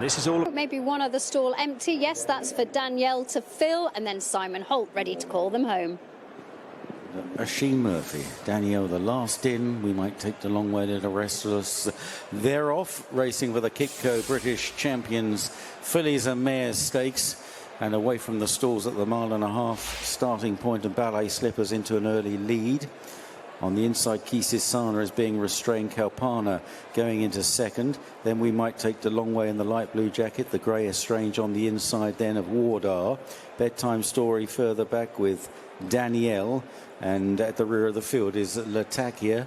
This is all... Maybe one other stall empty. Yes, that's for Danielle to fill, and then Simon Holt ready to call them home. Asheen Murphy, Danielle the last in. We might take the long way to the rest of us. They're off racing for the Qipco British Champions Fillies and Mares Stakes, and away from the stalls at the 1.5 mile starting point, and Ballet Slippers into an early lead. On the inside, Quisisana is being restrained. Kalpana going into second. Then We Might Take the Long Way in the light blue jacket. The grey Estrange on the inside then of Wardar. Bedtime Story further back with Danielle. And at the rear of the field is Latakia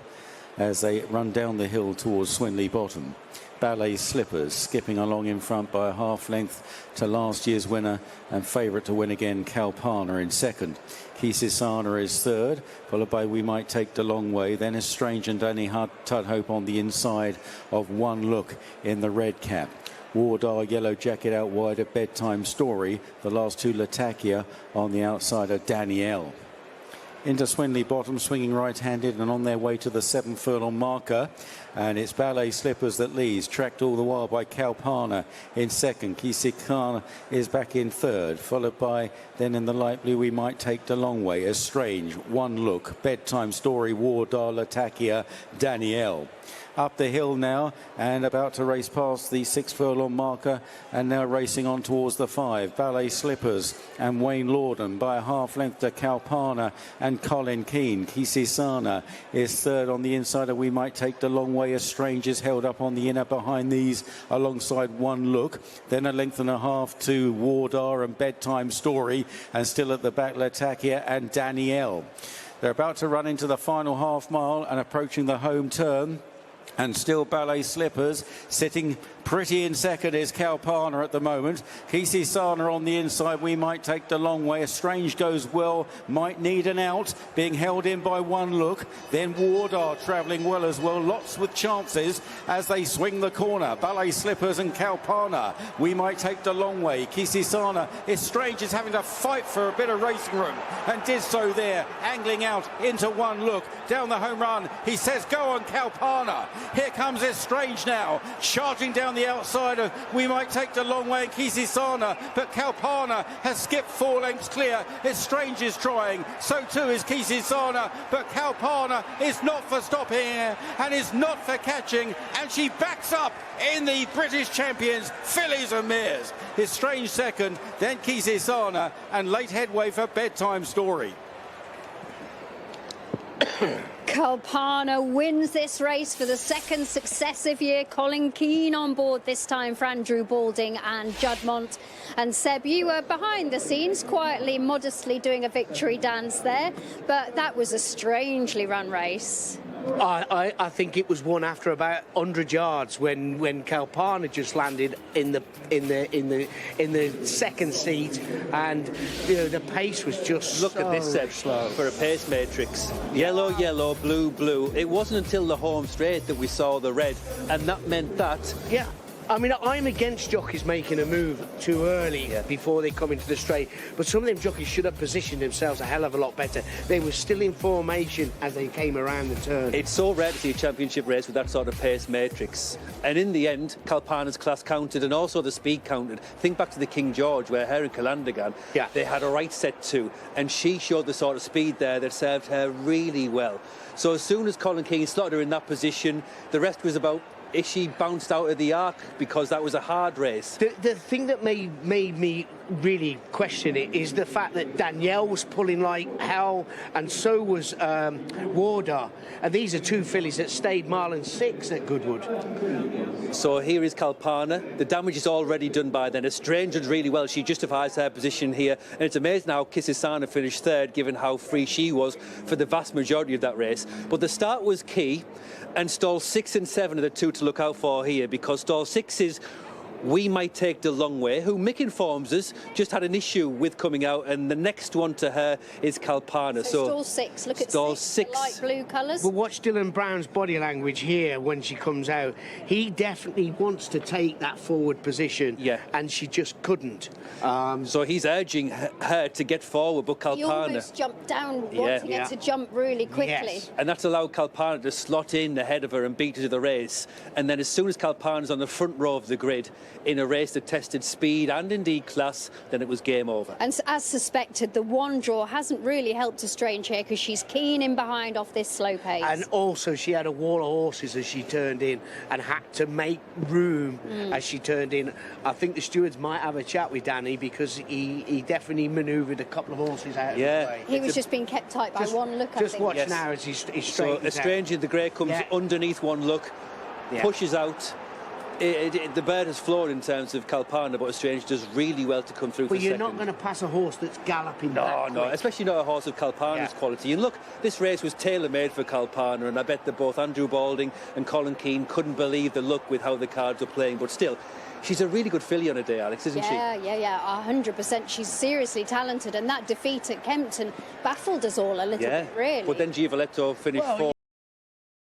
as they run down the hill towards Swinley Bottom. Ballet Slippers skipping along in front by a half length to last year's winner and favourite to win again, Kalpana in second. Quisisana is third, followed by We Might Take the Long Way. Then Estrange and Danny Tudhope on the inside of One Look in the red cap. Wardar yellow jacket out wide of Bedtime Story. The last two Latakia on the outside of Danielle. Into Swinley Bottom, swinging right-handed and on their way to the 7 furlong marker. And it's Ballet Slippers that leads, tracked all the while by Kalpana in second. Quisisana is back in third, followed by, then in the light blue, We Might Take the Long Way. Estrange, One Look, Bedtime Story, Wardar, Latakia, Danielle. Up the hill now and about to race past the 6 furlong marker, and now racing on towards the 5. Ballet Slippers and Wayne Lorden by a half length to Kalpana and Colin Keane. Quisisana is third on the inside of We Might Take the Long Way. Estrange is held up on the inner behind these alongside One Look. Then a length and a half to Wardar and Bedtime Story, and still at the back Latakia and Danielle. They're about to run into the final half mile and approaching the home turn. And still Ballet Slippers sitting pretty in second is Kalpana at the moment. Quisisana on the inside. We Might Take the Long Way. Estrange goes well, might need an out, being held in by One Look. Then Wardar travelling well as well, lots with chances as they swing the corner. Ballet Slippers and Kalpana. We Might Take the Long Way. Quisisana. Estrange is having to fight for a bit of racing room and did so there, angling out into One Look down the home run. He says go on Kalpana. Here comes Estrange now, charging down the outside of We Might Take the Long Way and Quisisana, but Kalpana has skipped 4 lengths clear. Estrange is trying, so too is Quisisana, but Kalpana is not for stopping and is not for catching, and she backs up in the British Champions Fillies and Mares. Estrange second, then Quisisana, and late headway for Bedtime Story. Kalpana wins this race for the 2nd successive year. Colin Keane on board this time for Andrew Balding and Juddmonte. And Seb, you were behind the scenes, quietly, modestly doing a victory dance there, but that was a strangely run race. I think it was won after about 100 yards when Kalpana just landed in the second seat, and you know the pace was just look at this set slow for a pace matrix. Yellow, yellow, blue, blue. It wasn't until the home straight that we saw the red, and that meant that. Yeah. I mean, I'm against jockeys making a move too early before they come into the straight, but some of them jockeys should have positioned themselves a hell of a lot better. They were still in formation as they came around the turn. It's so rare to see a championship race with that sort of pace matrix. And in the end, Kalpana's class counted and also the speed counted. Think back to the King George where her and Calandagan, they had a right set to, and she showed the sort of speed there that served her really well. So as soon as Colin Keane slotted her in that position, the rest was about, is she bounced out of the arc, because that was a hard race. The thing that made me really question it is the fact that Danielle was pulling like hell, and so was Wardar. And these are 2 fillies that stayed 1 6 at Goodwood. So here is Kalpana. The damage is already done by then. Estrange did really well. She justifies her position here. And it's amazing how Quisisana finished third, given how free she was for the vast majority of that race. But the start was key, and stall 6 and 7 are the 2 to look out for here, because stall 6 is We Might Take the Long Way, who Mick informs us just had an issue with coming out, and the next one to her is Kalpana. So stall 6, look at stall 6, light blue colours. Well, watch Dylan Brown's body language here when she comes out. He definitely wants to take that forward position, and she just couldn't. So he's urging her to get forward, but Kalpana... He almost jumped down, wanting her to jump really quickly. Yes. And that's allowed Kalpana to slot in ahead of her and beat her to the race. And then as soon as Kalpana's on the front row of the grid, in a race that tested speed and indeed class, then it was game over. And as suspected, the one draw hasn't really helped Estrange here because she's keen in behind off this slow pace. And also she had a wall of horses as she turned in and had to make room as she turned in. I think the stewards might have a chat with Danny because he definitely manoeuvred a couple of horses out of the way. He was just being kept tight by one look, I think. Just watch now as he's straight. So Estrange in the grey comes underneath one look, pushes out. The bird has floored in terms of Kalpana, but Estrange does really well to come through for But you're second. not going to pass a horse that's galloping No, that quick. especially not a horse of Kalpana's quality. And look, this race was tailor-made for Kalpana, and I bet that both Andrew Balding and Colin Keane couldn't believe the luck with how the cards were playing. But still, she's a really good filly on a day, Alex, isn't she? Yeah, 100%. She's seriously talented, and that defeat at Kempton baffled us all a little bit, really. But then Giovaletto finished Well, fourth.